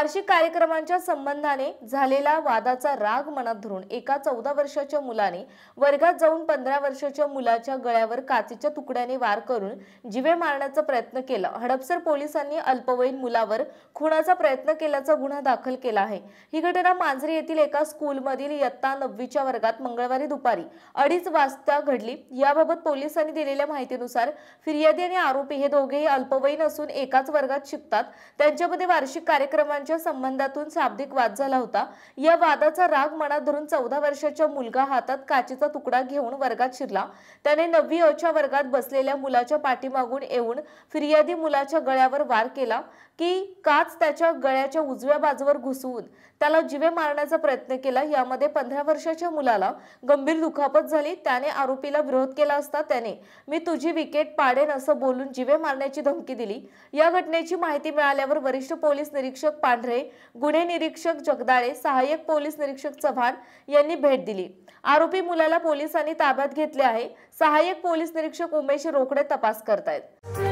वार्षिक कार्यक्रमांच्या संबंधाने झालेला वादाचा राग मनात धरून एका 14 वर्षाच्या मुलाने वर्गात जाऊन 15 वर्षाच्या मुलाच्या गळ्यावर काचेच्या तुकड्याने वार करून जीवे मारण्याचा प्रयत्न केला। हडपसर पोलिसांनी अल्पवयीन मुलावर खुनाचा प्रयत्न केल्याचा गुन्हा दाखल केला आहे। ही घटना मांजरी येथील एका स्कूलमधील इयत्ता 9वीच्या वर्गात मंगळवारी दुपारी 2:30 वाजता घडली। याबाबत पोलिसांनी दिलेल्या माहितीनुसार फिर्यादी आणि आरोपी हे दोघेही अल्पवयीन असून एकाच वर्गात शिकतात। त्यांच्यामध्ये वार्षिक कार्यक्रमांच्या संबंधातून शाब्दिक वाद झाला होता। या वादाचा राग मनात धरून 14 वर्षाचा मुलगा हातात काचेचा तुकडा घेऊन वर्गात शिरला। त्याने 9वी अ च्या वर्गात बसलेल्या मुलाच्या पाठीमागून येऊन फिर्यादी मुलाच्या गळ्यावर वार केला की काच त्याच्या गळ्याच्या उजव्या बाजूवर घुसवून त्याला जीवे मारण्याचा प्रयत्न केला। यामध्ये 15 वर्षाच्या मुलाला गंभीर दुखापत झाली। त्याने आरोपीला विरोध केला असता त्याने "मी तुझी विकेट पाडेन" असं बोलून जीवे मारण्याची धमकी दिली। या घटनेची माहिती मिळाल्यावर वरिष्ठ पोलीस निरीक्षक पांढरे, गुन्हे निरीक्षक जगदाळे, सहाय्यक पोलीस निरीक्षक चव्हाण यांनी भेट दिली। आरोपी मुलाला पोलिसांनी ताब्यात घेतले आहे। सहाय्यक पोलीस निरीक्षक उमेश रोकडे तपास करतायत।